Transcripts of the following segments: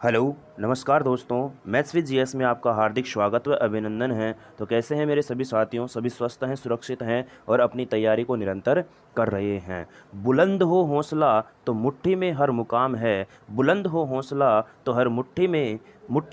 Hello, नमस्कार दोस्तों। Maths with GS में आपका हार्दिक स्वागत व अभिनंदन है। तो कैसे हैं मेरे सभी साथियों? सभी स्वस्थ हैं, सुरक्षित हैं और अपनी तैयारी को निरंतर कर रहे हैं। बुलंद हो हौसला तो मुट्ठी में हर मुकाम है। बुलंद हो हौसला तो हर मुट्ठी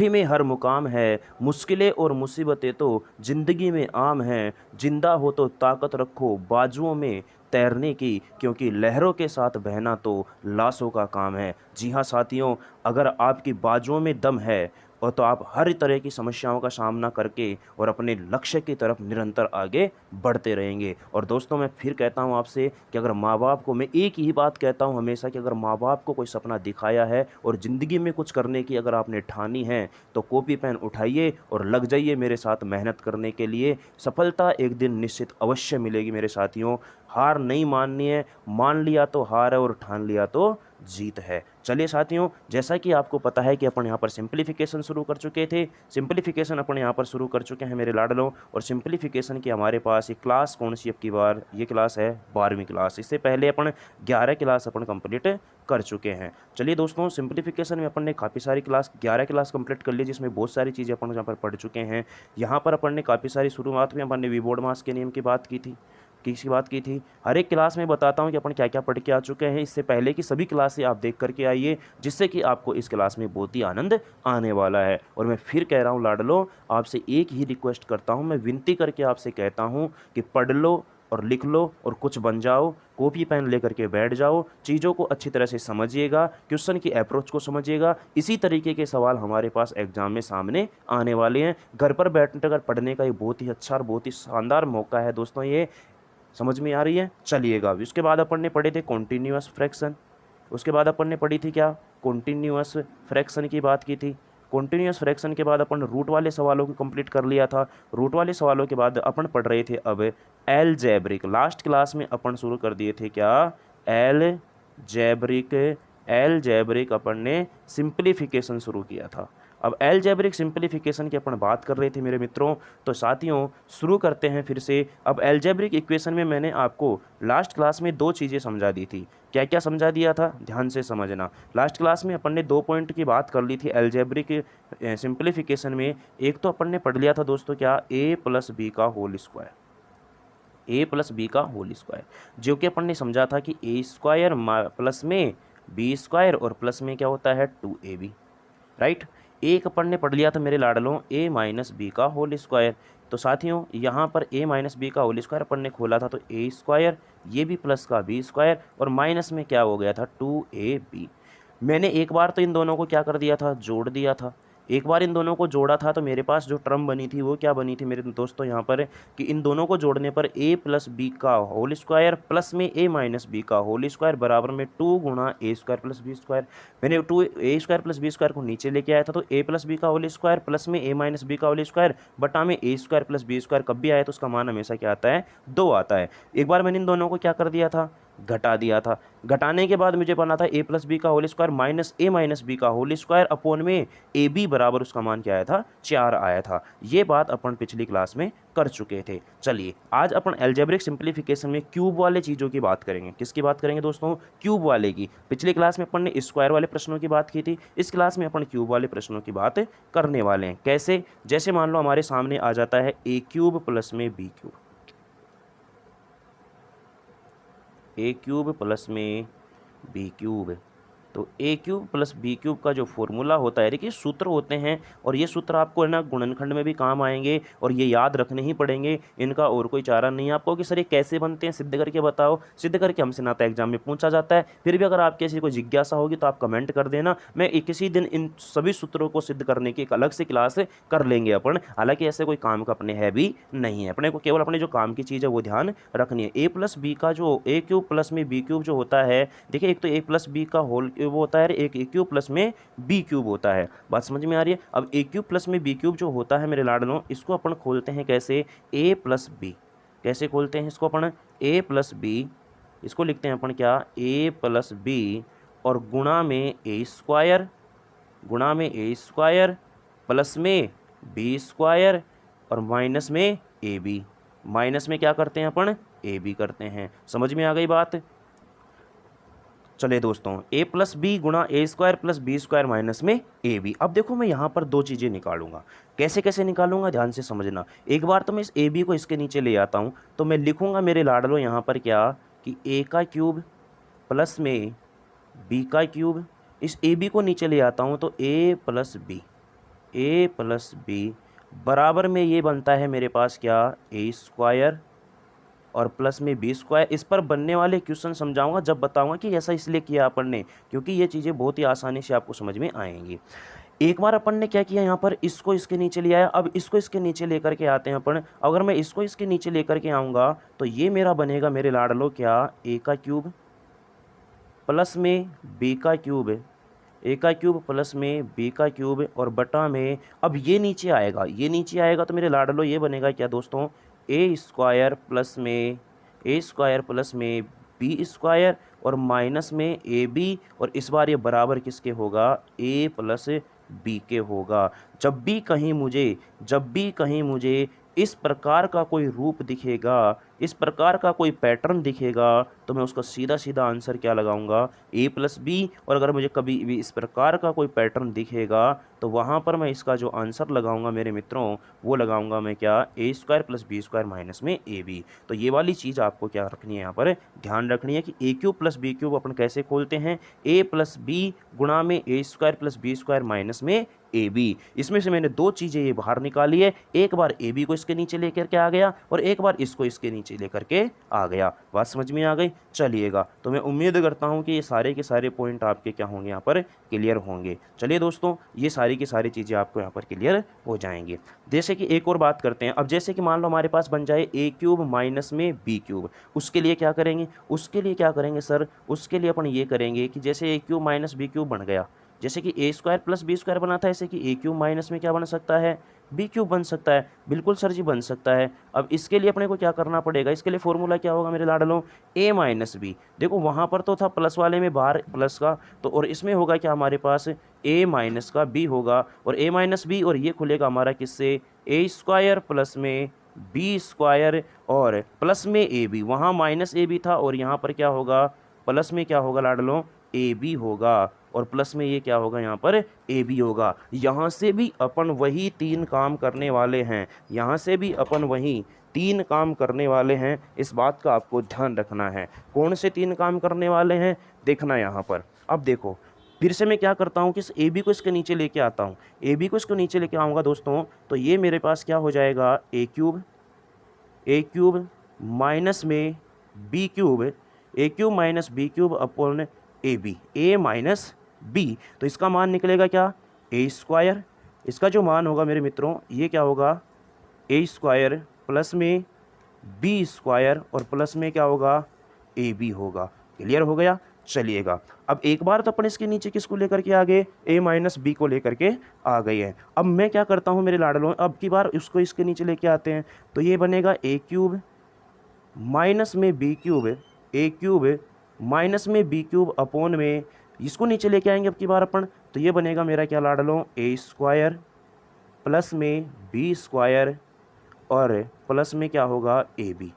में हर मुकाम है। मुश्किलें और मुसीबतें तो ज़िंदगी में आम हैं। जिंदा हो तो ताकत रखो बाजुओं में तैरने की, क्योंकि लहरों के साथ बहना तो लाशों का काम है। जी हाँ साथियों, अगर आपकी बाजुओं में दम है और तो आप हर तरह की समस्याओं का सामना करके और अपने लक्ष्य की तरफ निरंतर आगे बढ़ते रहेंगे। और दोस्तों, मैं फिर कहता हूं आपसे कि अगर माँ बाप को, मैं एक ही बात कहता हूं हमेशा कि अगर माँ बाप को कोई सपना दिखाया है और ज़िंदगी में कुछ करने की अगर आपने ठानी है तो कॉपी पेन उठाइए और लग जाइए मेरे साथ मेहनत करने के लिए। सफलता एक दिन निश्चित अवश्य मिलेगी मेरे साथियों। हार नहीं माननी है, मान लिया तो हार है और ठान लिया तो जीत है। चलिए साथियों, जैसा कि आपको पता है कि अपन यहाँ पर सिंप्लीफिकेशन शुरू कर चुके थे। सिंप्लीफिकेशन अपन यहाँ पर शुरू कर चुके हैं मेरे लाडलों। और सिंप्लीफिकेशन की हमारे पास ये क्लास कौन सी अब की बार? ये क्लास है 12वीं क्लास। इससे पहले अपन 11 क्लास अपन कंप्लीट कर चुके हैं। चलिए दोस्तों, सिंप्लीफिकेशन में अपन ने काफ़ी सारी क्लास 11 क्लास कंप्लीट कर ली, जिसमें बहुत सारी चीज़ें अपन यहाँ पर पढ़ चुके हैं। यहाँ पर अपन ने काफ़ी सारी शुरुआत में अपन ने वी-बोर्ड मास के नियम की बात की थी। किसकी बात की थी? हर एक क्लास में बताता हूँ कि अपन क्या क्या पढ़ के आ चुके हैं। इससे पहले की सभी क्लासें आप देख करके आइए, जिससे कि आपको इस क्लास में बहुत ही आनंद आने वाला है। और मैं फिर कह रहा हूँ लाडलो, आपसे एक ही रिक्वेस्ट करता हूँ, मैं विनती करके आपसे कहता हूँ कि पढ़ लो और लिख लो और कुछ बन जाओ। कॉपी पेन लेकर के बैठ जाओ, चीज़ों को अच्छी तरह से समझिएगा, क्वेश्चन की अप्रोच को समझिएगा। इसी तरीके के सवाल हमारे पास एग्जाम में सामने आने वाले हैं। घर पर बैठकर पढ़ने का ये बहुत ही अच्छा और बहुत ही शानदार मौका है दोस्तों। ये समझ में आ रही है? चलिएगा। उसके बाद अपन ने पढ़े थे कॉन्टिन्यूअस फ्रैक्शन। उसके बाद अपन ने पढ़ी थी क्या? कॉन्टिन्यूअस फ्रैक्शन की बात की थी। कॉन्टिन्यूअस फ्रैक्शन के बाद अपन रूट वाले सवालों को कंप्लीट कर लिया था। रूट वाले सवालों के बाद अपन पढ़ रहे थे अब एलजेब्रिक। लास्ट क्लास में अपन शुरू कर दिए थे क्या? एलजेब्रिक। एलजेब्रिक अपन ने सिंप्लीफिकेशन शुरू किया था। अब एलजेब्रिक सिंप्लीफिकेशन की अपन बात कर रहे थे मेरे मित्रों। तो साथियों, शुरू करते हैं फिर से। अब एलजेब्रिक इक्वेशन में मैंने आपको लास्ट क्लास में दो चीज़ें समझा दी थी। क्या क्या समझा दिया था? ध्यान से समझना। लास्ट क्लास में अपन ने दो पॉइंट की बात कर ली थी एलजेब्रिक सिंप्लीफिकेशन में। एक तो अपन ने पढ़ लिया था दोस्तों क्या? ए प्लस बी का होल स्क्वायर। ए प्लस बी का होल स्क्वायर, जो कि अपन ने समझा था कि ए स्क्वायर प्लस में बी स्क्वायर और प्लस में क्या होता है? 2ab। राइट। एक अपन ने पढ़ लिया था मेरे लाडलों ए माइनस बी का होल स्क्वायर। तो साथियों, यहाँ पर ए माइनस बी का होल स्क्वायर अपन ने खोला था तो ए स्क्वायर, ये भी प्लस का बी स्क्वायर और माइनस में क्या हो गया था? 2ab। मैंने एक बार तो इन दोनों को क्या कर दिया था? जोड़ दिया था। एक बार इन दोनों को जोड़ा था तो मेरे पास जो टर्म बनी थी वो क्या बनी थी मेरे दोस्तों? यहाँ पर कि इन दोनों को जोड़ने पर ए प्लस बी का होल स्क्वायर प्लस में ए माइनस बी का होल स्क्वायर बराबर में 2 गुणा A square plus B square. मैंने 2 ए स्क्वायर प्लस बी स्क्वायर को नीचे लेके आया था तो ए प्लस बी का होल स्क्वायर प्लस में ए माइनस बी का होल स्क्वायर बटा में A square plus B square कब भी आया तो उसका मान हमेशा क्या आता है? 2 आता है। एक बार मैंने इन दोनों को क्या कर दिया था? घटा दिया था। घटाने के बाद मुझे बना था ए प्लस बी का होल स्क्वायर माइनस ए माइनस बी का होल स्क्वायर अपोन में ए बी बराबर उसका मान क्या आया था? 4 आया था। ये बात अपन पिछली क्लास में कर चुके थे। चलिए, आज अपन एल्जेब्रिक सिंप्लीफिकेशन में क्यूब वाले चीज़ों की बात करेंगे। किसकी बात करेंगे दोस्तों? क्यूब वाले की। पिछली क्लास में अपन ने स्क्वायर वाले प्रश्नों की बात की थी। इस क्लास में अपन क्यूब वाले प्रश्नों की बात करने वाले हैं। कैसे? जैसे मान लो हमारे सामने आ जाता है ए क्यूब प्लस में B cube. A cube plus में बी क्यूब। तो ए क्यूब प्लस बी क्यूब का जो फॉर्मूला होता है, देखिए सूत्र होते हैं और ये सूत्र आपको है ना गुणनखंड में भी काम आएंगे और ये याद रखने ही पड़ेंगे। इनका और कोई चारा नहीं है आपको कि सर ये कैसे बनते हैं, सिद्ध करके बताओ। सिद्ध करके हमसे ना तो एग्जाम में पूछा जाता है। फिर भी अगर आपकी ऐसी कोई जिज्ञासा होगी तो आप कमेंट कर देना। मैं किसी दिन इन सभी सूत्रों को सिद्ध करने की एक अलग से क्लास कर लेंगे अपन। हालांकि ऐसे कोई काम का अपने है भी नहीं है, अपने को केवल अपने जो काम की चीज़ है वो ध्यान रखनी है। ए प्लस बी का जो ए क्यूब प्लस में बी क्यूब जो होता है, देखिए एक तो ए प्लस बी का होल वो होता है, एक ए क्यूब प्लस में बी क्यूब होता है। बात समझ में आ रही है? अब ए क्यूब प्लस में बी क्यूब जो होता है मेरे लाडलों, इसको अपन खोलते हैं कैसे? ए प्लस बी। कैसे खोलते हैं इसको अपन? ए प्लस बी। इसको लिखते हैं अपन क्या? ए प्लस बी और गुणा में ए स्क्वायर, गुणा में ए स्क्वायर प्लस में बी स्क्वायर और माइनस में ए बी। माइनस में क्या करते हैं अपन? ए बी करते हैं। समझ में आ गई बात? चलिए दोस्तों, ए प्लस बी गुणा A square plus B square minus में ए बी। अब देखो मैं यहाँ पर दो चीज़ें निकालूंगा, कैसे कैसे निकालूंगा ध्यान से समझना। एक बार तो मैं इस ए बी को इसके नीचे ले आता हूँ, तो मैं लिखूंगा मेरे लाडलो यहाँ पर क्या कि ए का क्यूब प्लस में बी का क्यूब। इस ए बी को नीचे ले आता हूँ तो ए प्लस बी बराबर में ये बनता है मेरे पास क्या, ए स्क्वायर और प्लस में बी स्क्वायर। इस पर बनने वाले क्वेश्चन समझाऊंगा जब बताऊंगा कि ऐसा इसलिए किया अपन ने, क्योंकि ये चीज़ें बहुत ही आसानी से आपको समझ में आएंगी। एक बार अपन ने क्या किया, यहाँ पर इसको इसके नीचे ले आया, अब इसको इसके नीचे लेकर के आते हैं अपन। अगर मैं इसको इसके नीचे लेकर के आऊँगा तो ये मेरा बनेगा मेरे लाडलो क्या, ए का क्यूब प्लस में बी का क्यूब, ए का क्यूब प्लस में बी का क्यूब और बटा में, अब ये नीचे आएगा, ये नीचे आएगा तो मेरे लाडलो ये बनेगा क्या दोस्तों, ए स्क्वायर प्लस में बी स्क्वायर और माइनस में ए बी, और इस बार ये बराबर किसके होगा, ए प्लस बी के होगा। जब भी कहीं मुझे इस प्रकार का कोई रूप दिखेगा, इस प्रकार का कोई पैटर्न दिखेगा, तो मैं उसका सीधा सीधा आंसर क्या लगाऊंगा, ए प्लस बी। और अगर मुझे कभी भी इस प्रकार का कोई पैटर्न दिखेगा तो वहाँ पर मैं इसका जो आंसर लगाऊंगा मेरे मित्रों, वो लगाऊंगा मैं क्या, A square plus B square minus में ए बी। तो ये वाली चीज़ आपको क्या रखनी है, यहाँ पर ध्यान रखनी है कि A cube plus B cube अपन कैसे खोलते हैं, ए प्लस बी गुणा में A square plus B square minus में ए बी। इसमें से मैंने दो चीज़ें ये बाहर निकाली है, एक बार ए बी को इसके नीचे लेकर के आ गया और एक बार इसको इसके नीचे लेकर के आ गया। बात समझ में आ गई? चलिएगा, तो मैं उम्मीद करता हूँ कि ये सारे के सारे पॉइंट आपके क्या होंगे, यहाँ पर क्लियर होंगे। चलिए दोस्तों, ये सारी की सारी चीज़ें आपको यहाँ पर क्लियर हो जाएंगी। जैसे कि एक और बात करते हैं, अब जैसे कि मान लो हमारे पास बन जाए ए क्यूब माइनस में बी क्यूब, उसके लिए क्या करेंगे सर, उसके लिए अपन ये करेंगे कि जैसे ए क्यूब माइनस बी क्यूब बन गया, जैसे कि ए स्क्वायर प्लस बी स्क्वायर बना था, ऐसे कि ए क्यूब माइनस में क्या बन सकता है, बी क्यूब बन सकता है। बिल्कुल सर जी, बन सकता है। अब इसके लिए अपने को क्या करना पड़ेगा, इसके लिए फॉर्मूला क्या होगा मेरे लाडलों, ए माइनस बी। देखो वहाँ पर तो था प्लस वाले में बाहर प्लस का, तो और इसमें होगा क्या हमारे पास, ए माइनस का बी होगा, और ए माइनस बी, और ये खुलेगा हमारा किससे, ए स्क्वायर प्लस में बी स्क्वायर और प्लस में ए बी। वहाँ माइनस ए बी था और यहाँ पर क्या होगा, प्लस में क्या होगा लाडलों, ए बी होगा, और प्लस में ये क्या होगा, यहाँ पर ए बी होगा। यहाँ से भी अपन वही तीन काम करने वाले हैं, इस बात का आपको ध्यान रखना है। कौन से तीन काम करने वाले हैं, देखना यहाँ पर। अब देखो फिर से मैं क्या करता हूँ कि इस ए बी को इसके नीचे लेके आता हूँ, ए बी को इसको नीचे लेके आऊँगा दोस्तों, तो ये मेरे पास क्या हो जाएगा, ए क्यूब माइनस में B cube, A cube minus B cube upon A B, A minus B. तो इसका मान निकलेगा क्या, ए स्क्वायर। इसका जो मान होगा मेरे मित्रों, ये क्या होगा, ए स्क्वायर प्लस में बी स्क्वायर और प्लस में क्या होगा, ए बी होगा। क्लियर हो गया? चलिएगा, अब एक बार तो अपन इसके नीचे किसको लेकर के आ गए, ए माइनस बी को लेकर के आ गए हैं। अब मैं क्या करता हूँ मेरे लाडलों, अब की बार उसको इसके नीचे लेके आते हैं, तो ये बनेगा ए क्यूब माइनस में B cube, A cube minus में बी क्यूब अपॉन में, इसको नीचे लेके आएंगे अब की बार अपन, तो ये बनेगा मेरा क्या लाडलों, ए स्क्वायर प्लस में बी स्क्वायर और प्लस में क्या होगा, A B.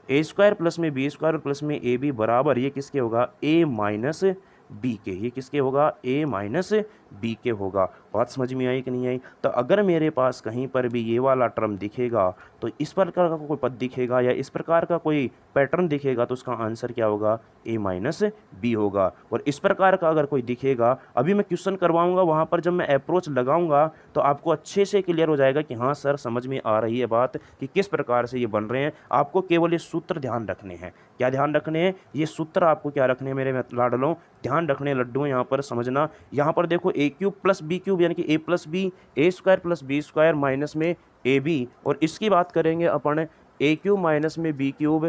A square plus में बी स्क्वायर और प्लस में ए बी बराबर ये किसके होगा, ए माइनस बी के। ये किसके होगा, ए माइनस बी के होगा। बात समझ में आई कि नहीं आई? तो अगर मेरे पास कहीं पर भी ये वाला टर्म दिखेगा, तो इस प्रकार का कोई पद दिखेगा या इस प्रकार का कोई पैटर्न दिखेगा, तो उसका आंसर क्या होगा, ए माइनस बी होगा। और इस प्रकार का अगर कोई दिखेगा, अभी मैं क्वेश्चन करवाऊंगा, वहाँ पर जब मैं अप्रोच लगाऊंगा तो आपको अच्छे से क्लियर हो जाएगा कि हाँ सर समझ में आ रही है बात कि किस प्रकार से ये बन रहे हैं। आपको केवल ये सूत्र ध्यान रखने हैं। क्या ध्यान रखने हैं? ये सूत्र आपको क्या रखने हैं मेरे लाडलों, ध्यान रखने लड्डू। यहाँ पर समझना, यहाँ पर देखो A cube plus B cube यानी कि A plus B, A square plus B square minus में ए बी, और इसकी बात करेंगे अपन ए क्यूब माइनस में B cube,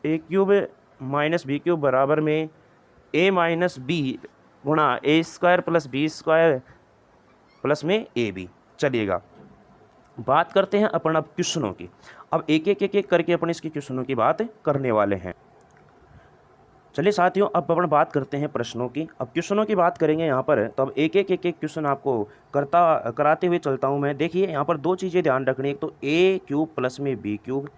A cube minus B cube बराबर में ए माइनस बी गुणा A square plus B square plus में ए बी। चलिएगा, बात करते हैं अपन अब क्वेश्चनों की। अब एक एक करके अपन इसके क्वेश्चनों की बात करने वाले हैं। चलिए साथियों, अब अपन बात करते हैं प्रश्नों की। अब क्वेश्चनों की बात करेंगे यहाँ पर, तो अब एक एक क्वेश्चन आपको कराते हुए चलता हूँ मैं। देखिए यहाँ पर दो चीज़ें ध्यान रखनी, एक तो ए क्यूब प्लस में बी क्यूब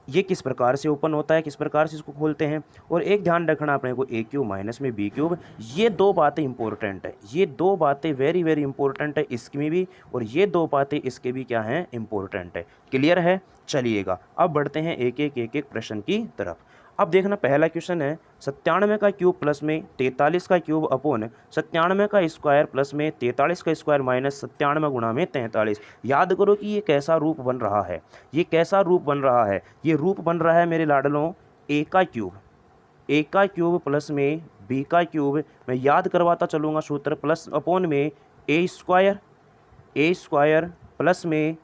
ये किस प्रकार से ओपन होता है, किस प्रकार से इसको खोलते हैं। और एक ध्यान रखना अपने को, ए क्यूब माइनस में बी क्यूब, ये दो बातें इंपॉर्टेंट है, ये दो बातें वेरी वेरी इंपॉर्टेंट है इसमें भी, और ये दो बातें इसके भी क्या हैं, इंपॉर्टेंट है। क्लियर है, चलिएगा अब बढ़ते हैं एक एक प्रश्न की तरफ। अब देखना पहला क्वेश्चन है 97 का क्यूब प्लस में 43 का क्यूब अपोन 97 का स्क्वायर प्लस में 43 का स्क्वायर माइनस 97 गुणा में 43। याद करो कि ये कैसा रूप बन रहा है, ये कैसा रूप बन रहा है, ये रूप बन रहा है मेरे लाडलों ए का क्यूब प्लस में बी का क्यूब, मैं याद करवाता चलूँगा सूत्र, प्लस अपोन में ए स्क्वायर प्लस में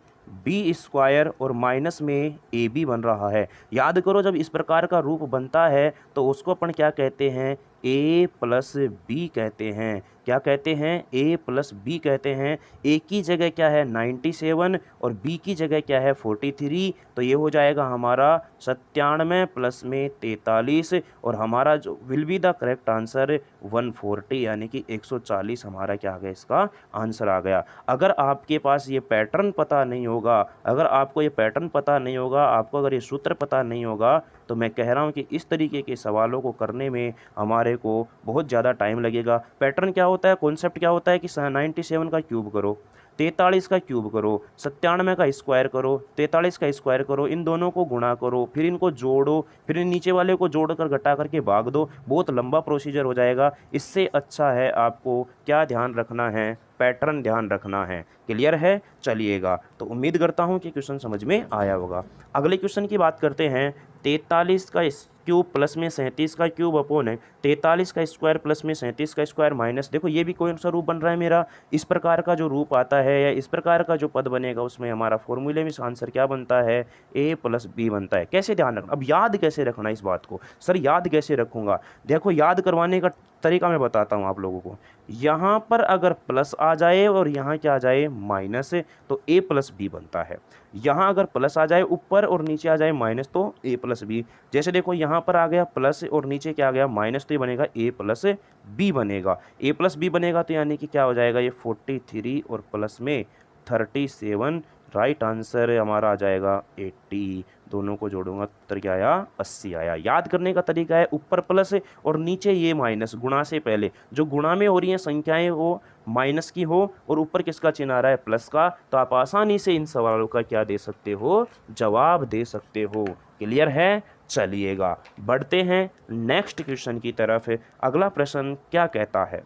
बी स्क्वायर और माइनस में ए बी बन रहा है। याद करो जब इस प्रकार का रूप बनता है तो उसको अपन क्या कहते हैं, ए प्लस बी कहते हैं। क्या कहते हैं, ए प्लस बी कहते हैं। ए की जगह क्या है 97 और बी की जगह क्या है 43, तो ये हो जाएगा हमारा 97 प्लस में 43, और हमारा जो will be the correct answer 140 यानी कि 140 हमारा क्या आ गया, इसका आंसर आ गया। अगर आपके पास ये पैटर्न पता नहीं होगा, अगर आपको ये पैटर्न पता नहीं होगा, आपको अगर ये सूत्र पता नहीं होगा, तो मैं कह रहा हूँ कि इस तरीके के सवालों को करने में हमारे को बहुत ज़्यादा टाइम लगेगा। पैटर्न क्या होता है, कॉन्सेप्ट क्या होता है कि 97 का क्यूब करो, 43 का क्यूब करो, 97 का स्क्वायर करो, 43 का स्क्वायर करो, इन दोनों को गुणा करो, फिर इनको जोड़ो, फिर इन नीचे वाले को जोड़कर घटा करके भाग दो। बहुत लंबा प्रोसीजर हो जाएगा। इससे अच्छा है आपको क्या ध्यान रखना है, पैटर्न ध्यान रखना है। क्लियर है, चलिएगा तो उम्मीद करता हूँ कि क्वेश्चन समझ में आया होगा। अगले क्वेश्चन की बात करते हैं 43 का क्यूब प्लस में 37 का क्यूब अपोन है 43 का स्क्वायर प्लस में 37 का स्क्वायर माइनस, देखो ये भी कौन सा रूप बन रहा है मेरा, इस प्रकार का जो रूप आता है या इस प्रकार का जो पद बनेगा उसमें हमारा फॉर्मूले में आंसर क्या बनता है, ए प्लस बी बनता है। कैसे ध्यान रखना, अब याद कैसे रखना इस बात को, सर याद कैसे रखूँगा, देखो याद करवाने का तरीका मैं बताता हूँ आप लोगों को। यहाँ पर अगर प्लस आ जाए और यहाँ क्या आ जाए माइनस, तो ए प्लस बी बनता है। यहाँ अगर प्लस आ जाए ऊपर और नीचे आ जाए माइनस, तो ए प्लस बी। जैसे देखो यहाँ पर आ गया प्लस और नीचे क्या आ गया माइनस, तो ये बनेगा ए प्लस बी बनेगा। ए प्लस बी बनेगा तो यानी कि क्या हो जाएगा, ये 43 और प्लस में 37, राइट आंसर हमारा आ जाएगा 80। दोनों को जोड़ूंगा उत्तर क्या आया, 80 आया। याद करने का तरीका है ऊपर प्लस और नीचे ये माइनस, गुणा से पहले जो गुणा में हो रही हैं संख्याएं वो माइनस की हो और ऊपर किसका चिन्ह आ रहा है, प्लस का, तो आप आसानी से इन सवालों का क्या दे सकते हो, जवाब दे सकते हो। क्लियर है, चलिएगा बढ़ते हैं नेक्स्ट क्वेश्चन की तरफ। अगला प्रश्न क्या कहता है,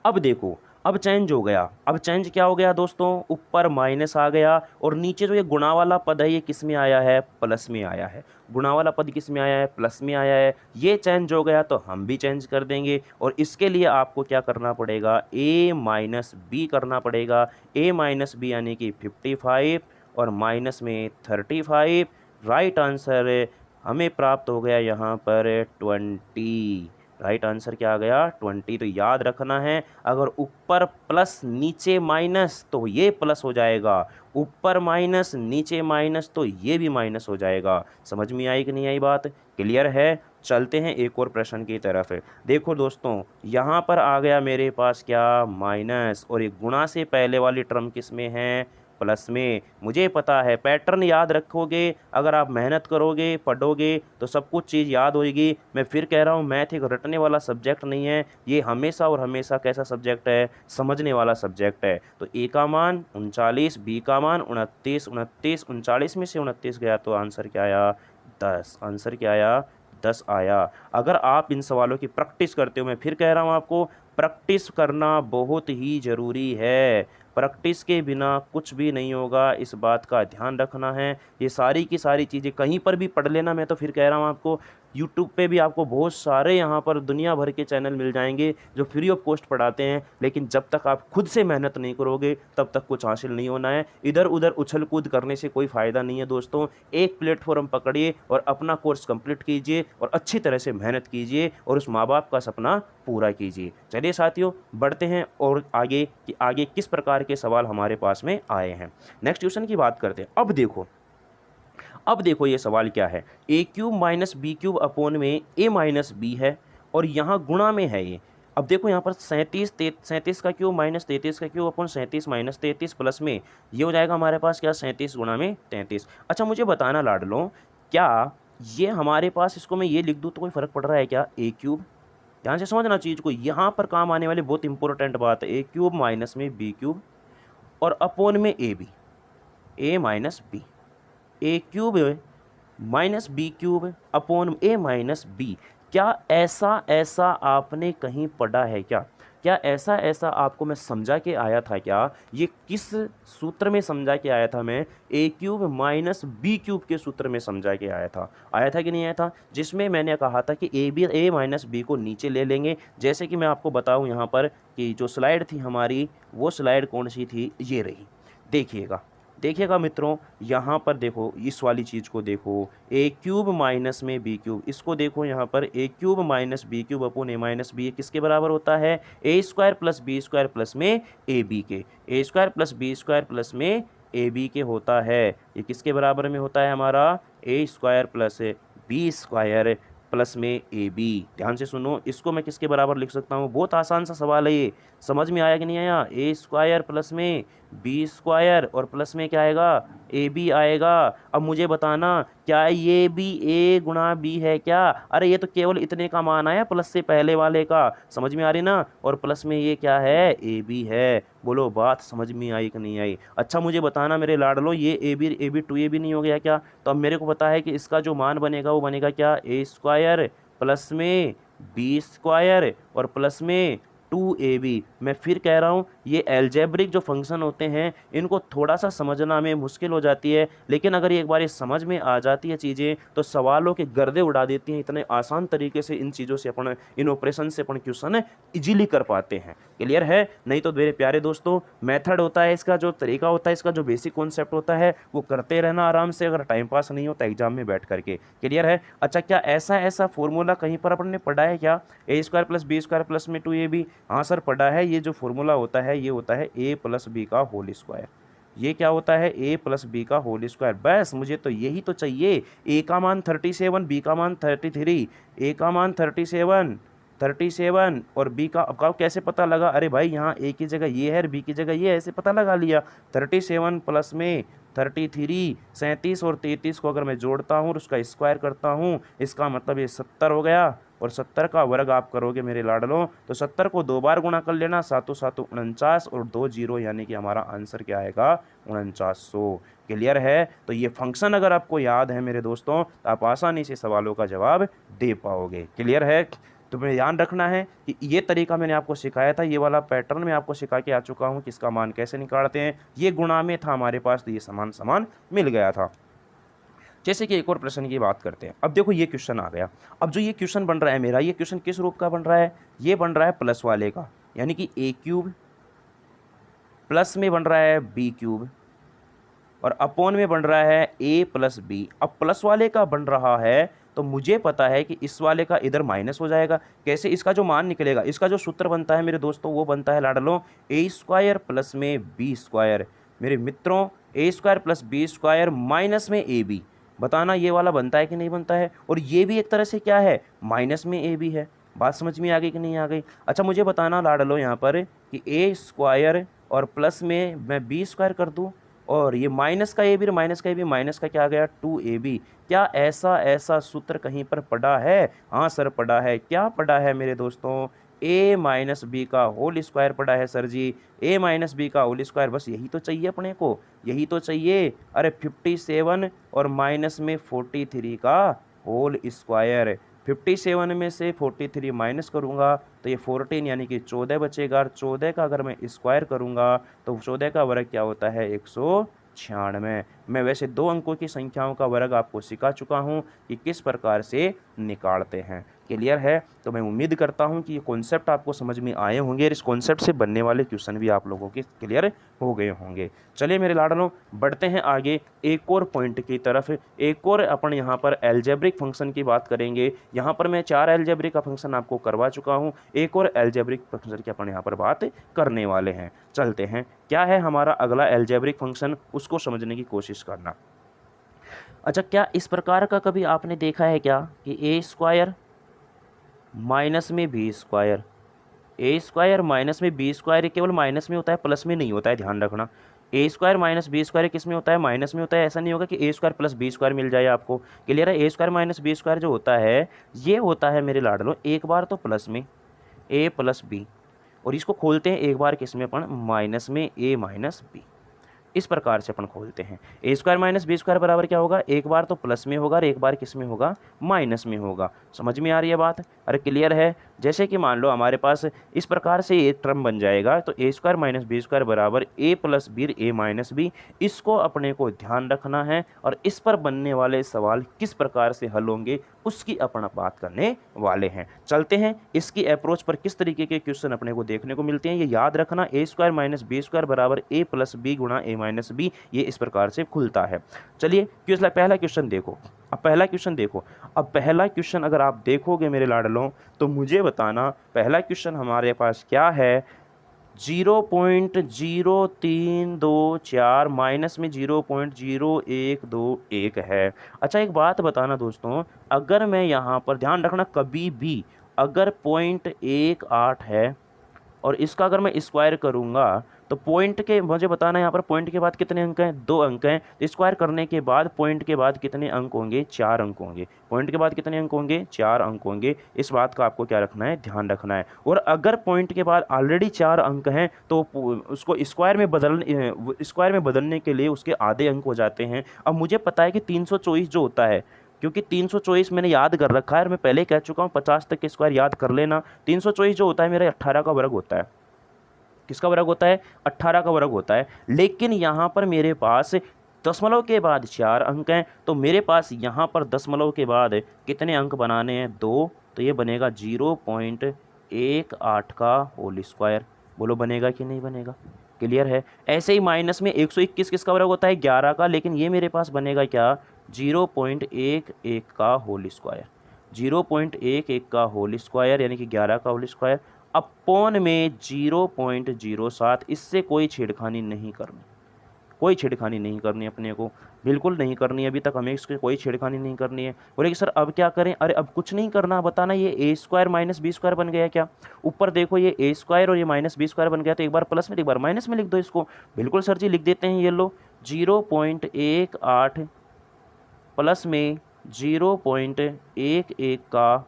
अब देखो अब चेंज हो गया, अब चेंज क्या हो गया दोस्तों, ऊपर माइनस आ गया और नीचे जो ये गुणा वाला पद है ये किस में आया है, प्लस में आया है। गुणा वाला पद किस में आया है, प्लस में आया है। ये चेंज हो गया तो हम भी चेंज कर देंगे, और इसके लिए आपको क्या करना पड़ेगा, ए माइनस बी करना पड़ेगा। ए माइनस बी यानी कि 55 और माइनस में 35, राइट आंसर हमें प्राप्त हो गया यहाँ पर 20। राइट आंसर क्या आ गया, 20। तो याद रखना है अगर ऊपर प्लस नीचे माइनस तो ये प्लस हो जाएगा, ऊपर माइनस नीचे माइनस तो ये भी माइनस हो जाएगा। समझ में आई कि नहीं आई बात, क्लियर है। चलते हैं एक और प्रश्न की तरफ। देखो दोस्तों यहाँ पर आ गया मेरे पास क्या, माइनस, और एक गुणा से पहले वाली टर्म किस में है, प्लस में। मुझे पता है पैटर्न याद रखोगे, अगर आप मेहनत करोगे पढ़ोगे तो सब कुछ चीज़ याद होएगी। मैं फिर कह रहा हूँ मैथ एक रटने वाला सब्जेक्ट नहीं है, ये हमेशा और हमेशा कैसा सब्जेक्ट है, समझने वाला सब्जेक्ट है। तो ए का मान 39, बी का मान 29, 39 में से 29 गया तो आंसर क्या आया, 10। आंसर क्या आया, 10 आया। अगर आप इन सवालों की प्रैक्टिस करते हो, मैं फिर कह रहा हूँ आपको प्रैक्टिस करना बहुत ही ज़रूरी है, प्रैक्टिस के बिना कुछ भी नहीं होगा, इस बात का ध्यान रखना है। ये सारी की सारी चीज़ें कहीं पर भी पढ़ लेना, मैं तो फिर कह रहा हूँ आपको यूट्यूब पे भी आपको बहुत सारे यहाँ पर दुनिया भर के चैनल मिल जाएंगे जो फ्री ऑफ कॉस्ट पढ़ाते हैं, लेकिन जब तक आप खुद से मेहनत नहीं करोगे तब तक कुछ हासिल नहीं होना है। इधर उधर उछल कूद करने से कोई फ़ायदा नहीं है दोस्तों। एक प्लेटफॉर्म पकड़िए और अपना कोर्स कंप्लीट कीजिए और अच्छी तरह से मेहनत कीजिए और उस माँ बाप का सपना पूरा कीजिए। चलिए साथियों बढ़ते हैं और आगे कि आगे किस प्रकार के सवाल हमारे पास में आए हैं। नेक्स्ट क्वेश्चन की बात करते हैं। अब देखो ये सवाल क्या है, A cube minus B cube upon में ए माइनस बी है और यहाँ गुणा में है ये। अब देखो यहाँ पर 37 का क्यूब माइनस 33 का क्यूब अपॉन 37 माइनस 33 प्लस में ये हो जाएगा हमारे पास क्या, 37 गुणा में 33। अच्छा मुझे बताना लाडलो क्या ये हमारे पास, इसको मैं ये लिख दूँ तो कोई फ़र्क पड़ रहा है क्या? ए क्यूब, ध्यान से समझना चीज़ को, यहाँ पर काम आने वाली बहुत इंपॉर्टेंट बात है। ए क्यूब माइनस में बी क्यूब और अपॉन में A B, A minus B, A cube minus B cube upon A minus B. क्या ऐसा ऐसा आपने कहीं पढ़ा है क्या? क्या ऐसा ऐसा आपको मैं समझा के आया था क्या? ये किस सूत्र में समझा के आया था मैं? ए क्यूब माइनस बी क्यूब के सूत्र में समझा के आया था कि नहीं आया था? जिसमें मैंने कहा था कि ए माइनस बी को नीचे ले लेंगे। जैसे कि मैं आपको बताऊं यहाँ पर कि जो स्लाइड थी हमारी, वो स्लाइड कौन सी थी? ये रही, देखिएगा देखिएगा मित्रों, यहाँ पर देखो, इस वाली चीज़ को देखो, ए क्यूब माइनस में बी क्यूब, इसको देखो यहाँ पर, A cube minus B cube upon A minus B, किसके बराबर होता है? A square plus B square plus में ए बी के, A square plus B square plus में ए बी के होता है। ये किसके बराबर में होता है हमारा? A square plus B square plus में ए बी। ध्यान से सुनो, इसको मैं किसके बराबर लिख सकता हूँ? बहुत आसान सा सवाल है ये, समझ में आया कि नहीं आया? ए स्क्वायर प्लस में बी स्क्वायर और प्लस में क्या आएगा? ए बी आएगा। अब मुझे बताना, क्या ये भी ए गुणा बी है क्या? अरे ये तो केवल इतने का मान आया प्लस से पहले वाले का, समझ में आ रही ना? और प्लस में ये क्या है? ए बी है। बोलो बात समझ में आई कि नहीं आई? अच्छा मुझे बताना मेरे लाडलो, ये A B two A B नहीं हो गया क्या? तो अब मेरे को पता है कि इसका जो मान बनेगा वो बनेगा क्या? ए स्क्वायर प्लस में बी स्क्वायर और प्लस में 2ab। मैं फिर कह रहा हूँ, ये एल्जेब्रिक जो फंक्शन होते हैं इनको थोड़ा सा समझना में मुश्किल हो जाती है, लेकिन अगर एक बार ये समझ में आ जाती है चीज़ें तो सवालों के गर्दे उड़ा देती हैं। इतने आसान तरीके से इन चीज़ों से अपन, इन ऑपरेशन से अपन क्वेश्चन इजीली कर पाते हैं। क्लियर है? नहीं तो मेरे प्यारे दोस्तों, मेथड होता है इसका, जो तरीका होता है इसका, जो बेसिक कॉन्सेप्ट होता है वो करते रहना आराम से, अगर टाइम पास नहीं होता एग्जाम में बैठ करके। क्लियर है? अच्छा, क्या ऐसा ऐसा फॉर्मूला कहीं पर अपन ने पढ़ा है क्या? A square plus B square plus में 2ab। हाँ सर पढ़ा है। ये जो फॉर्मूला होता है ये होता है ए प्लस बी का होल स्क्वायर। ये क्या होता है? ए प्लस बी का होल स्क्वायर। बस मुझे तो यही तो चाहिए। ए का मान 37, बी का मान 33, ए का मान 37 और बी का, अब कैसे पता लगा? अरे भाई यहाँ ए की जगह ये है और बी की जगह ये है, ऐसे पता लगा लिया। 37 प्लस में 33, 37 और 33 को अगर मैं जोड़ता हूँ और उसका स्क्वायर करता हूँ, इसका मतलब ये 70 हो गया। और 70 का वर्ग आप करोगे मेरे लाडलों तो 70 को 2 बार गुणा कर लेना, 7 7 49 और 2 जीरो, यानी कि हमारा आंसर क्या आएगा? 4900। क्लियर है? तो ये फंक्शन अगर आपको याद है मेरे दोस्तों तो आप आसानी से सवालों का जवाब दे पाओगे। क्लियर है? तो मैं ध्यान रखना है कि ये तरीका मैंने आपको सिखाया था, ये वाला पैटर्न मैं आपको सिखा के आ चुका हूँ कि इसका मान कैसे निकालते हैं। ये गुणा में था हमारे पास तो ये समान मिल गया था। जैसे कि एक और प्रश्न की बात करते हैं। अब देखो ये क्वेश्चन आ गया। अब जो ये क्वेश्चन बन रहा है मेरा, ये क्वेश्चन किस रूप का बन रहा है? ये बन रहा है प्लस वाले का, यानी कि ए क्यूब प्लस में बन रहा है बी क्यूब और अपॉन में बन रहा है ए प्लस बी। अब प्लस वाले का बन रहा है तो मुझे पता है कि इस वाले का इधर माइनस हो जाएगा। कैसे? इसका जो मान निकलेगा, इसका जो सूत्र बनता है मेरे दोस्तों वो बनता है लाडलो ए स्क्वायर प्लस में बी स्क्वायर। मेरे मित्रों, A square plus B square minus में ए बी। बताना ये वाला बनता है कि नहीं बनता है? और ये भी एक तरह से क्या है? माइनस में ए बी है। बात समझ में आ गई कि नहीं आ गई? अच्छा मुझे बताना लाडलो यहाँ पर कि ए स्क्वायर और प्लस में मैं बी स्क्वायर कर दूँ और ये माइनस का ए बी, माइनस का ए बी, माइनस का क्या आ गया? 2ab। क्या ऐसा ऐसा सूत्र कहीं पर पढ़ा है? हाँ सर पढ़ा है। क्या पढ़ा है मेरे दोस्तों? a माइनस बी का होल स्क्वायर पढ़ा है sir ji. a minus B का होल स्क्वायर, बस यही तो चाहिए अपने को, यही तो चाहिए। अरे 57 और माइनस में 43 का होल स्क्वायर। 57 में से 43 माइनस करूँगा तो ये 14 यानी कि 14 बचेगा। और 14 का अगर मैं स्क्वायर करूँगा तो 14 का वर्ग क्या होता है? 196। मैं वैसे 2 अंकों की संख्याओं का वर्ग आपको सिखा चुका हूँ कि किस प्रकार से निकालते हैं। क्लियर है? तो मैं उम्मीद करता हूँ कि ये कॉन्सेप्ट आपको समझ में आए होंगे और इस कॉन्सेप्ट से बनने वाले क्वेश्चन भी आप लोगों के क्लियर हो गए होंगे। चलिए मेरे लाडलों, बढ़ते हैं आगे एक और पॉइंट की तरफ। एक और अपन यहाँ पर एल्जेब्रिक फंक्शन की बात करेंगे। यहाँ पर मैं 4 एल्जेब्रिक का फंक्शन आपको करवा चुका हूँ, एक और एल्जेब्रिक फंक्शन की अपन यहाँ पर बात करने वाले हैं। चलते हैं, क्या है हमारा अगला एल्जेब्रिक फंक्शन, उसको समझने की कोशिश करना। अच्छा, क्या इस प्रकार का कभी आपने देखा है क्या कि ए स्क्वायर माइनस में बी स्क्वायर, ए स्क्वायर माइनस में बी स्क्वायर केवल माइनस में होता है, प्लस में नहीं होता है, ध्यान रखना। ए स्क्वायर माइनस बी स्क्वायर किस में होता है, माइनस में होता है। ऐसा नहीं होगा कि ए स्क्वायर प्लस बी स्क्वायर मिल जाए आपको। क्लियर है। A square minus B square जो होता है ये होता है मेरे लाडलो एक बार तो प्लस में ए प्लस बी, और इसको खोलते हैं एक बार किस में अपन, माइनस में ए माइनस बी। इस प्रकार से अपन खोलते हैं। ए स्क्वायर माइनस बी स्क्वायर बराबर क्या होगा, एक बार तो प्लस में होगा और एक बार किस में होगा, माइनस में होगा। समझ में आ रही है बात, अरे क्लियर है। जैसे कि मान लो हमारे पास इस प्रकार से ये टर्म बन जाएगा, तो ए स्क्वायर माइनस बी स्क्वायर बराबर ए plus B A minus B. इसको अपने को ध्यान रखना है और इस पर बनने वाले सवाल किस प्रकार से हल होंगे उसकी अपन बात करने वाले हैं। चलते हैं इसकी अप्रोच पर किस तरीके के क्वेश्चन अपने को देखने को मिलते हैं। ये याद रखना, ए स्क्वायर माइनस बी स्क्वायर बराबर ए प्लस बी गुणा ए माइनस बी, ये इस प्रकार से खुलता है। चलिए पहला क्वेश्चन देखो। अब पहला क्वेश्चन देखो, अब पहला क्वेश्चन अगर आप देखोगे मेरे लाडलों तो मुझे बताना पहला क्वेश्चन हमारे पास क्या है। 0.0324 माइनस में 0.0121 है। अच्छा एक बात बताना दोस्तों, अगर मैं यहाँ पर ध्यान रखना कभी भी अगर 0.18 है और इसका अगर मैं स्क्वायर करूँगा तो पॉइंट के मुझे बताना यहाँ पर पॉइंट के बाद कितने अंक हैं, 2 अंक हैं। तो स्क्वायर करने के बाद पॉइंट के बाद कितने अंक होंगे, 4 अंक होंगे। पॉइंट के बाद कितने अंक होंगे, 4 अंक होंगे। इस बात का आपको क्या रखना है, ध्यान रखना है। और अगर पॉइंट के बाद ऑलरेडी 4 अंक हैं तो उसको स्क्वायर में बदलने के लिए उसके आधे अंक हो जाते हैं। अब मुझे पता है कि 324 जो होता है, क्योंकि 324 मैंने याद कर रखा है और मैं पहले कह चुका हूँ 50 तक के स्क्वायर याद कर लेना। 324 जो होता है मेरा 18 का वर्ग होता है। किसका वर्ग होता है, 18 का वर्ग होता है। लेकिन यहाँ पर मेरे पास दशमलव के बाद 4 अंक हैं, तो मेरे पास यहाँ पर दशमलव के बाद कितने अंक बनाने हैं, 2। तो ये बनेगा 0.18 का होल स्क्वायर। बोलो बनेगा कि नहीं बनेगा, क्लियर है। ऐसे ही माइनस में 121 किसका वर्ग होता है, 11 का। लेकिन ये मेरे पास बनेगा क्या, 0.11 का होल स्क्वायर। 0.11 का होल स्क्वायर यानी कि 11 का होल स्क्वायर अपॉन में 0.07। इससे कोई छेड़खानी नहीं करनी, कोई छेड़खानी नहीं करनी अपने को, बिल्कुल नहीं करनी। अभी तक हमें इसकी कोई छेड़खानी नहीं करनी है। बोले कि सर अब क्या करें, अरे अब कुछ नहीं करना। बताना ये ए स्क्वायर माइनस बी स्क्वायर बन गया क्या, ऊपर देखो ये ए स्क्वायर और ये माइनस बी स्क्वायर बन गया। तो एक बार प्लस में एक बार माइनस में लिख दो इसको। बिल्कुल सर जी लिख देते हैं। ये लो 0.18 प्लस में 0.11 का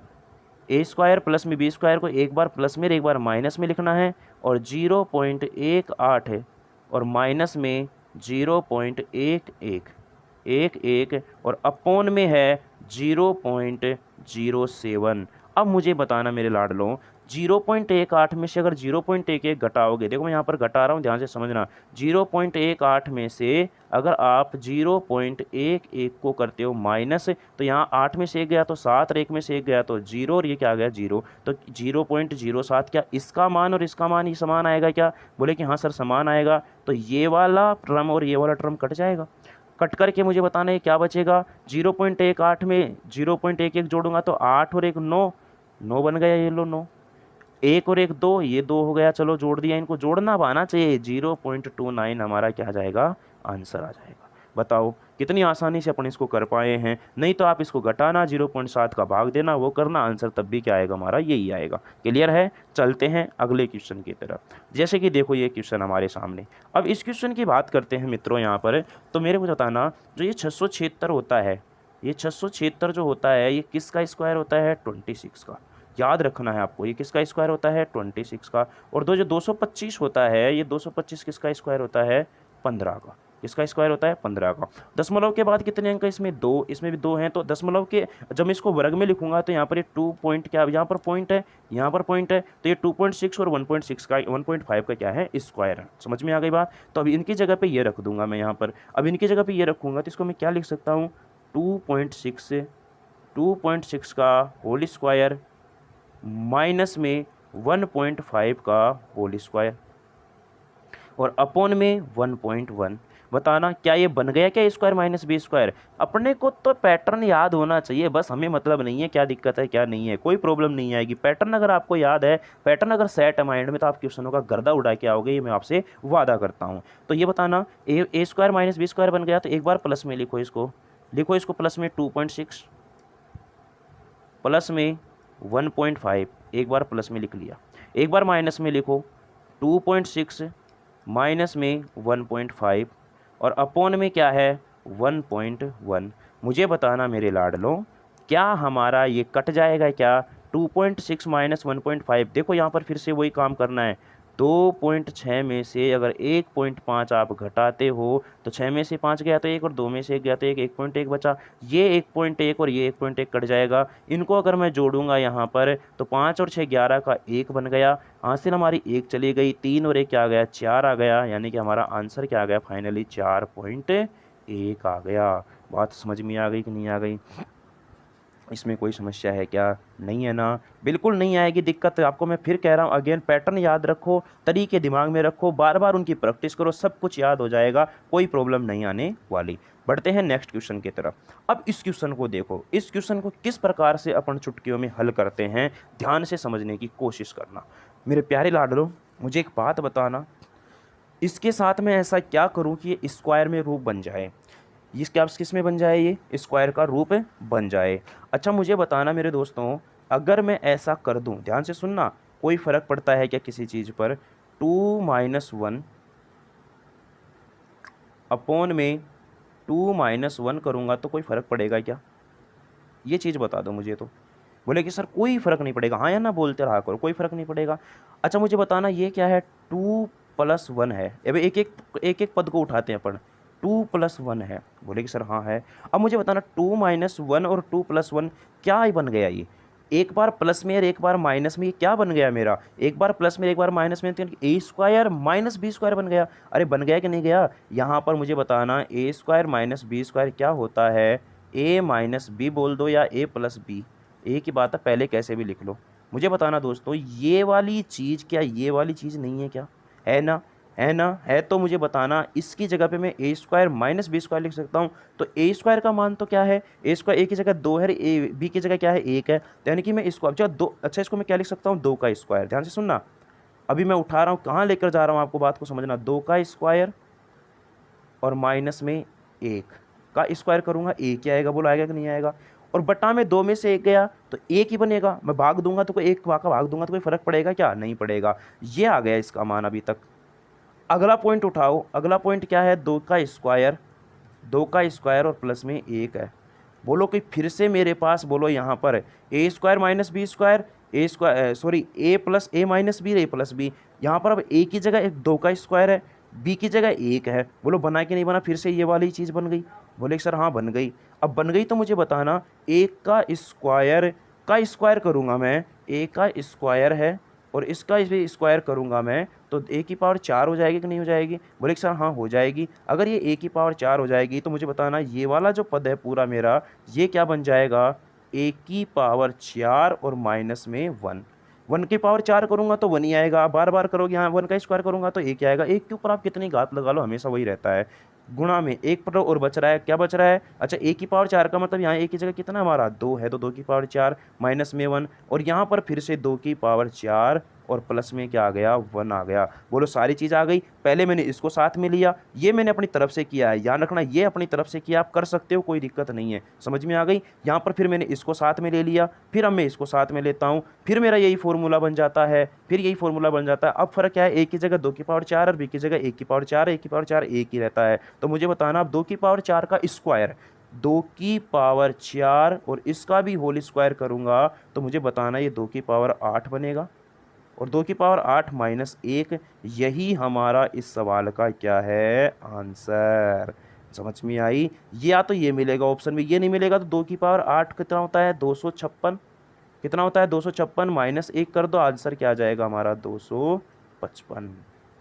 ए स्क्वायर प्लस में बी स्क्वायर को एक बार प्लस में एक बार माइनस में लिखना है, और 0.18 और माइनस में 0.11 और अपोन में है 0.07। अब मुझे बताना मेरे लाडलों, 0.18 में से अगर 0.11 घटाओगे, देखो मैं यहाँ पर घटा रहा हूँ, ध्यान से समझना। 0.18 में से अगर आप 0.11 को करते हो माइनस, तो यहाँ 8 में से 1 गया तो 7 और 1 में से 1 गया तो 0, और ये क्या आ गया 0। तो 0.07 क्या इसका मान और इसका मान ही समान आएगा क्या, बोले कि हाँ सर समान आएगा। तो ये वाला टर्म और ये वाला टर्म कट जाएगा। कट करके मुझे बताना है क्या बचेगा। 0.18 में 0.11 जोड़ूंगा तो 8 और 1 9, 9 बन गया। ये लो 9, 1 और 1 2, ये 2 हो गया। चलो जोड़ दिया, इनको जोड़ना आना चाहिए। 0.29 हमारा क्या आ जाएगा, आंसर आ जाएगा। बताओ कितनी आसानी से अपन इसको कर पाए हैं। नहीं तो आप इसको घटाना, 0.7 का भाग देना, वो करना, आंसर तब भी क्या आएगा हमारा, यही आएगा। क्लियर है। चलते हैं अगले क्वेश्चन की तरफ। जैसे कि देखो ये क्वेश्चन हमारे सामने। अब इस क्वेश्चन की बात करते हैं मित्रों यहाँ पर। तो मेरे को बताना, जो ये 676 होता है, ये 676 जो होता है ये किसका स्क्वायर होता है, 26 का। याद रखना है आपको, ये किसका स्क्वायर होता है, 26 का। और जो 225 होता है, ये 225 किसका स्क्वायर होता है, 15 का। किसका स्क्वायर होता है, 15 का। दशमलव के बाद कितने अंक है इसमें, 2, इसमें भी 2 हैं। तो दशमलव के जब मैं इसको वर्ग में लिखूंगा तो यहाँ पर ये 2 पॉइंट क्या, यहाँ पर पॉइंट है, यहाँ पर पॉइंट है, तो ये 2.6 और 1.6 का 1.5 का क्या है, स्क्वायर है। समझ में आ गई बात। तो अब इनकी जगह पे ये रख दूंगा मैं यहाँ पर। अब इनकी जगह पे ये रखूंगा तो इसको मैं क्या लिख सकता हूँ, 2.6 का होल स्क्वायर माइनस में 1.5 का होल स्क्वायर और अपॉन में 1.1। बताना क्या ये बन गया क्या, स्क्वायर माइनस बी स्क्वायर। अपने को तो पैटर्न याद होना चाहिए, बस हमें मतलब नहीं है क्या दिक्कत है क्या नहीं है, कोई प्रॉब्लम नहीं आएगी। पैटर्न अगर आपको याद है, पैटर्न अगर सेट है माइंड में, तो आप क्वेश्चनों का गर्दा उड़ा के आओगे, ये मैं आपसे वादा करता हूँ। तो ये बताना ए स्क्वायर माइनस बी स्क्वायर बन गया, तो एक बार प्लस में लिखो इसको, प्लस में 2.6 प्लस में 1.5, एक बार प्लस में लिख लिया। एक बार माइनस में लिखो 2.6 माइनस में 1.5 और अपोन में क्या है 1.1। मुझे बताना मेरे लाडलों, क्या हमारा ये कट जाएगा क्या? 2.6 माइनस 1.5, देखो यहाँ पर फिर से वही काम करना है। 2.6 में से अगर 1.5 आप घटाते हो तो 6 में से 5 गया तो 1 और 2 में से 1 गया तो 1, 1.1 बचा। ये 1.1 और ये 1.1 कट जाएगा। इनको अगर मैं जोड़ूंगा यहाँ पर तो 5 और 6 11 का 1 बन गया। हासिल हमारी 1 चली गई, 3 और 1 क्या आ गया 4 आ गया, यानी कि हमारा आंसर क्या आ गया फाइनली 4.1 आ गया। बात समझ में आ गई कि नहीं आ गई? इसमें कोई समस्या है क्या? नहीं है ना? बिल्कुल नहीं आएगी दिक्कत। आपको मैं फिर कह रहा हूँ अगेन, पैटर्न याद रखो, तरीके दिमाग में रखो, बार बार उनकी प्रैक्टिस करो, सब कुछ याद हो जाएगा, कोई प्रॉब्लम नहीं आने वाली। बढ़ते हैं नेक्स्ट क्वेश्चन की तरफ। अब इस क्वेश्चन को देखो, इस क्वेश्चन को किस प्रकार से अपन चुटकियों में हल करते हैं, ध्यान से समझने की कोशिश करना। मेरे प्यारे लाडलो, मुझे एक बात बताना, इसके साथ में ऐसा क्या करूं कि ये स्क्वायर में रूप बन जाए, ये क्या किस में बन जाए, ये स्क्वायर का रूप बन जाए। अच्छा मुझे बताना मेरे दोस्तों, अगर मैं ऐसा कर दूं, ध्यान से सुनना, कोई फ़र्क पड़ता है क्या किसी चीज़ पर? 2-1 अपॉन में 2-1 करूँगा तो कोई फ़र्क पड़ेगा क्या? ये चीज़ बता दो मुझे। तो बोले कि सर कोई फ़र्क नहीं पड़ेगा, हाँ या ना बोलते रहा करो, कोई फ़र्क नहीं पड़ेगा। अच्छा मुझे बताना ये क्या है? 2+1 है। अब एक एक पद को उठाते हैं अपन। 2+1 है, बोले कि सर हाँ है। अब मुझे बताना 2-1 और 2+1 क्या ही बन गया ये? एक बार प्लस में और एक बार माइनस में, ये क्या बन गया मेरा? एक बार प्लस में एक बार माइनस में, तो ए स्क्वायर माइनस बी स्क्वायर बन गया। अरे बन गया कि नहीं गया? यहाँ पर मुझे बताना ए स्क्वायर माइनस बी स्क्वायर क्या होता है? ए माइनस बी बोल दो या ए प्लस बी, एक ही बात है, पहले कैसे भी लिख लो। मुझे बताना दोस्तों, ये वाली चीज़ क्या ये वाली चीज़ नहीं है क्या? है ना? है ना? है तो मुझे बताना, इसकी जगह पे मैं ए स्क्वायर माइनस बी स्क्वायर लिख सकता हूँ। तो ए स्क्वायर का मान तो क्या है? ए स्क्वायर ए की जगह 2 है, ए बी की जगह क्या है 1 है, तो यानी कि मैं इसको अच्छा दो, अच्छा इसको मैं क्या लिख सकता हूँ 2 का स्क्वायर। ध्यान से सुनना, अभी मैं उठा रहा हूँ, कहाँ लेकर जा रहा हूँ आपको बात को समझना। 2 का स्क्वायर और माइनस में 1 का स्क्वायर करूँगा, एक ही आएगा, बोलो आएगा कि नहीं आएगा? और बटा में 2 में से 1 गया तो 1 ही बनेगा। मैं भाग दूंगा तो कोई एक का भाग दूंगा तो कोई फर्क पड़ेगा क्या? नहीं पड़ेगा। ये आ गया इसका मान अभी तक। अगला पॉइंट उठाओ, अगला पॉइंट क्या है? 2 का स्क्वायर, 2 का स्क्वायर और प्लस में 1 है। बोलो कि फिर से मेरे पास बोलो यहाँ पर ए स्क्वायर माइनस बी स्क्वायर, ए स्क्वायर सॉरी ए प्लस ए माइनस बी, ए प्लस बी। यहाँ पर अब ए की जगह एक 2 का स्क्वायर है, बी की जगह 1 है। बोलो बना कि नहीं बना? फिर से ये वाली चीज़ बन गई। बोले कि सर हाँ बन गई। अब बन गई तो मुझे बताना, एक का स्क्वायर करूँगा मैं, ए का स्क्वायर है और इसका इस भी स्क्वायर करूँगा मैं, तो ए की पावर 4 हो जाएगी कि नहीं हो जाएगी? बोले कि सर हाँ हो जाएगी। अगर ये ए की पावर 4 हो जाएगी तो मुझे बताना ये वाला जो पद है पूरा मेरा, ये क्या बन जाएगा? ए की पावर 4 और माइनस में 1। 1 की पावर 4 करूँगा तो 1 ही आएगा, बार बार करोगे हाँ 1 का स्क्वायर करूँगा तो 1 ही आएगा। एक के ऊपर आप कितनी घात लगा लो हमेशा वही रहता है। गुणा में एक पद और बच रहा है, क्या बच रहा है? अच्छा ए की पावर 4 का मतलब यहाँ ए की जगह कितना हमारा 2 है, तो 2 की पावर 4 माइनस में 1, और यहाँ पर फिर से 2 की पावर 4 और प्लस में क्या आ गया? 1 आ गया। बोलो सारी चीज़ आ गई। पहले मैंने इसको साथ में लिया, ये मैंने अपनी तरफ से किया है, याद रखना ये अपनी तरफ से किया, आप कर सकते हो, कोई दिक्कत नहीं है। समझ में आ गई? यहाँ पर फिर मैंने इसको साथ में ले लिया, फिर अब मैं इसको साथ में लेता हूँ, फिर मेरा यही फॉर्मूला बन जाता है, फिर यही फॉर्मूला बन जाता है। अब फर्क क्या है? ए की जगह 2 की पावर 4 और बी की जगह 1 की पावर 4, 1 की पावर 4 एक ही रहता है। तो मुझे बताना, अब 2 की पावर 4 का स्क्वायर, 2 की पावर 4 और इसका भी होल स्क्वायर करूंगा तो मुझे बताना ये 2 की पावर 8 बनेगा, और 2 की पावर 8 माइनस 1, यही हमारा इस सवाल का क्या है? आंसर। समझ में आई? ये या तो ये मिलेगा ऑप्शन में, ये नहीं मिलेगा तो 2 की पावर 8 कितना होता है? 256। कितना होता है? 256 माइनस 1 कर दो, आंसर क्या आ जाएगा हमारा? 255।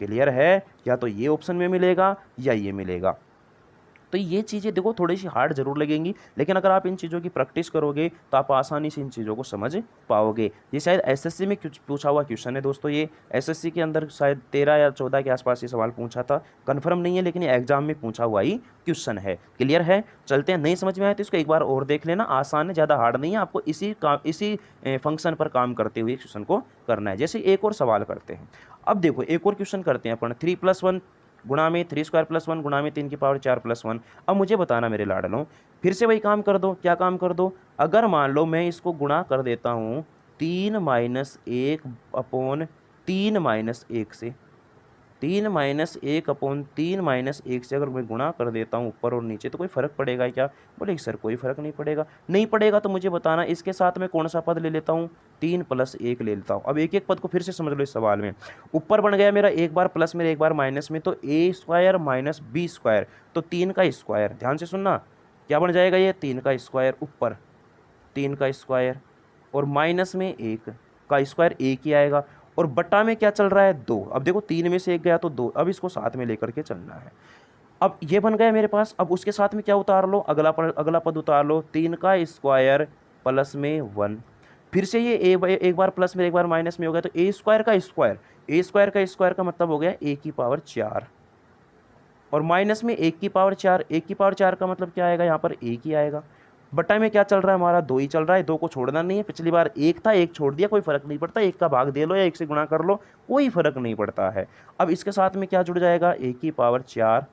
क्लियर है? या तो ये ऑप्शन में मिलेगा या ये मिलेगा। तो ये चीज़ें देखो थोड़ी सी हार्ड जरूर लगेंगी, लेकिन अगर आप इन चीज़ों की प्रैक्टिस करोगे तो आप आसानी से इन चीज़ों को समझ पाओगे। ये शायद एसएससी में पूछा हुआ क्वेश्चन है दोस्तों, ये एसएससी के अंदर शायद 13 या 14 के आसपास ये सवाल पूछा था, कंफर्म नहीं है, लेकिन ये एग्जाम में पूछा हुआ ही क्वेश्चन है। क्लियर है? चलते हैं, नहीं समझ में आया तो इसको एक बार और देख लेना, आसान है, ज़्यादा हार्ड नहीं है, आपको इसी फंक्शन पर काम करते हुए क्वेश्चन को करना है। जैसे एक और सवाल करते हैं, अब देखो एक और क्वेश्चन करते हैं अपन, 3+1 गुणा में 3 स्क्वायर प्लस 1 गुणा में 3 की पावर 4 प्लस 1। अब मुझे बताना मेरे लाडलों, फिर से वही काम कर दो। क्या काम कर दो? अगर मान लो मैं इसको गुणा कर देता हूँ 3 - 1 अपॉन 3 - 1 से, 3 माइनस 1/3 माइनस 1 से अगर मैं गुणा कर देता हूँ ऊपर और नीचे तो कोई फ़र्क पड़ेगा क्या? बोले सर कोई फ़र्क नहीं पड़ेगा। नहीं पड़ेगा तो मुझे बताना इसके साथ मैं कौन सा पद ले लेता हूँ? 3 + 1 ले लेता हूँ। अब एक एक पद को फिर से समझ लो इस सवाल में। ऊपर बन गया मेरा एक बार प्लस में एक बार माइनस में, तो a² माइनस b², तो 3 का स्क्वायर। ध्यान से सुनना, क्या बन जाएगा ये? 3 का स्क्वायर ऊपर 3 का स्क्वायर, और माइनस में 1 का स्क्वायर 1 ही आएगा, और बटा में क्या चल रहा है? 2। अब देखो 3 में से 1 गया तो 2, अब इसको साथ में लेकर के चलना है। अब ये बन गया मेरे पास। अब उसके साथ में क्या उतार लो? अगला पद उतार लो, 3 का स्क्वायर प्लस में 1। फिर से ये एक बार प्लस में एक बार माइनस में हो गया, तो a² का स्क्वायर का मतलब हो गया a⁴, और माइनस में 1⁴, 1⁴ का मतलब क्या आएगा? यहाँ पर 1 ही आएगा। बटा में क्या चल रहा है हमारा? 2 ही चल रहा है, 2 को छोड़ना नहीं है। पिछली बार 1 था, 1 छोड़ दिया, कोई फर्क नहीं पड़ता। 1 का भाग दे लो या 1 से गुणा कर लो, कोई फर्क नहीं पड़ता है। अब इसके साथ में क्या जुड़ जाएगा? a⁴,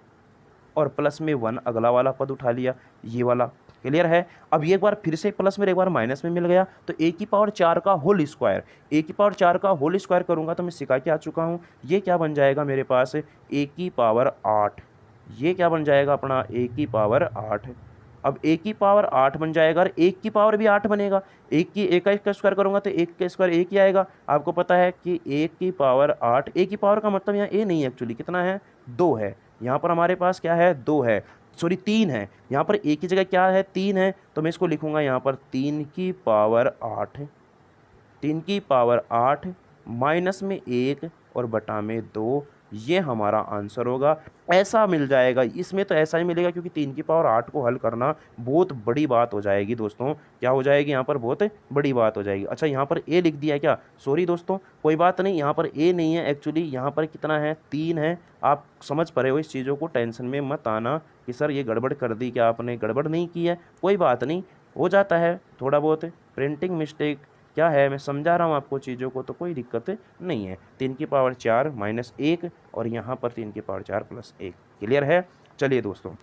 और प्लस में 1 अगला वाला पद उठा लिया, ये वाला। क्लियर है? अब ये एक बार फिर से प्लस में एक बार माइनस में मिल गया, तो a⁴ का होल स्क्वायर, a⁴ का होल स्क्वायर करूंगा तो मैं सिखा के आ चुका हूँ। ये क्या बन जाएगा मेरे पास? a⁴8। ये क्या बन जाएगा अपना? a⁴8। अब a⁴8 बन जाएगा, और 1 की पावर भी 8 बनेगा। 1 का स्क्वायर करूंगा तो 1 का स्क्वायर 1 ही आएगा। आपको पता है कि 1⁴8, a की पावर का मतलब यहाँ a नहीं है, एक्चुअली कितना है? 2 है। यहाँ पर हमारे पास क्या है? 2 है, सॉरी 3 है। यहाँ पर a की जगह क्या है? 3 है, तो मैं इसको लिखूंगा यहाँ पर 3⁴8, 3⁴8 माइनस में 1 और बटा में 2। ये हमारा आंसर होगा। ऐसा मिल जाएगा, इसमें तो ऐसा ही मिलेगा, क्योंकि 3⁴8 को हल करना बहुत बड़ी बात हो जाएगी दोस्तों। क्या हो जाएगी यहाँ पर? बहुत बड़ी बात हो जाएगी। अच्छा, यहाँ पर a लिख दिया है क्या? सॉरी दोस्तों, कोई बात नहीं, यहाँ पर a नहीं है एक्चुअली। यहाँ पर कितना है? 3 है। आप समझ पा रहे हो इस चीज़ों को, टेंशन में मत आना कि सर ये गड़बड़ कर दी। क्या आपने गड़बड़ नहीं की है? कोई बात नहीं, हो जाता है थोड़ा बहुत प्रिंटिंग मिस्टेक। क्या है, मैं समझा रहा हूँ आपको चीज़ों को, तो कोई दिक्कत नहीं है। 3⁴ माइनस 1, और यहाँ पर 3⁴ प्लस 1। क्लियर है? चलिए दोस्तों,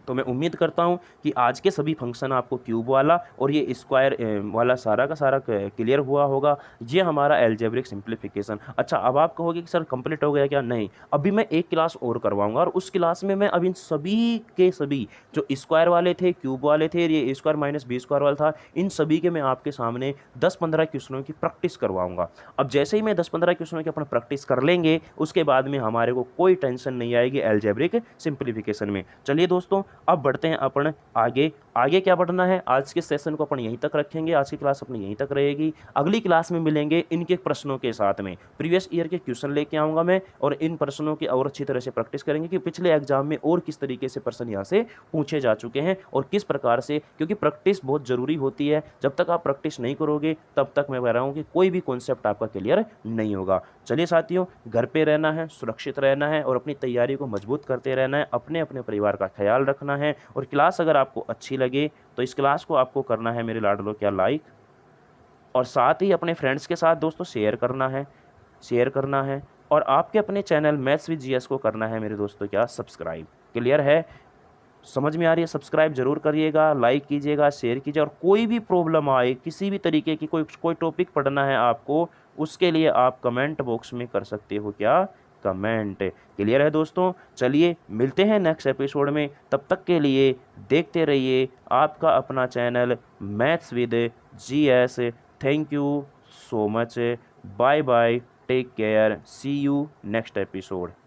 तो मैं उम्मीद करता हूँ कि आज के सभी फंक्शन आपको क्यूब वाला और ये स्क्वायर वाला सारा का सारा क्लियर हुआ होगा। ये हमारा एल्जेब्रिक सिंप्लीफिकेशन। अच्छा, अब आप कहोगे कि सर कंप्लीट हो गया क्या? नहीं, अभी मैं एक क्लास और करवाऊंगा, और उस क्लास में मैं अब इन सभी के सभी जो स्क्वायर वाले थे, क्यूब वाले थे, ये a² माइनस b² वाला था, इन सभी के मैं आपके सामने 10-15 क्वेश्चनों की प्रैक्टिस करवाऊंगा। अब जैसे ही मैं 10-15 क्वेश्चनों की अपना प्रैक्टिस कर लेंगे, उसके बाद में हमारे को कोई टेंशन नहीं आएगी एल्जेब्रिक सिंप्लीफिकेशन में। चलिए दोस्तों, अब बढ़ते हैं अपन आगे। आगे क्या बढ़ना है? आज के सेशन को अपन यहीं तक रखेंगे, आज की क्लास अपनी यहीं तक रहेगी। अगली क्लास में मिलेंगे इनके प्रश्नों के साथ में, प्रीवियस ईयर के क्वेश्चन लेके आऊँगा मैं, और इन प्रश्नों की और अच्छी तरह से प्रैक्टिस करेंगे कि पिछले एग्जाम में और किस तरीके से प्रश्न यहाँ से पूछे जा चुके हैं और किस प्रकार से, क्योंकि प्रैक्टिस बहुत ज़रूरी होती है। जब तक आप प्रैक्टिस नहीं करोगे तब तक मैं कह रहा हूँ कि कोई भी कॉन्सेप्ट आपका क्लियर नहीं होगा। चलिए साथियों, घर पे रहना है, सुरक्षित रहना है, और अपनी तैयारी को मजबूत करते रहना है, अपने अपने परिवार का ख्याल रखना है। और क्लास अगर आपको अच्छी लगे तो इस क्लास को आपको करना है मेरे लाडलो क्या लाइक, और साथ ही अपने फ्रेंड्स के साथ दोस्तों शेयर करना है, और आपके अपने चैनल मैथ्स विद जीएस को करना है मेरे दोस्तों क्या सब्सक्राइब। क्लियर है? समझ में आ रही है? सब्सक्राइब जरूर करिएगा, लाइक कीजिएगा, शेयर कीजिए, और कोई भी प्रॉब्लम आए, किसी भी तरीके की कोई टॉपिक पढ़ना है आपको, उसके लिए आप कमेंट बॉक्स में कर सकते हो क्या? कमेंट। क्लियर है दोस्तों? चलिए मिलते हैं नेक्स्ट एपिसोड में, तब तक के लिए देखते रहिए आपका अपना channel maths with GS. Thank you so much, bye bye, take care, see you next episode.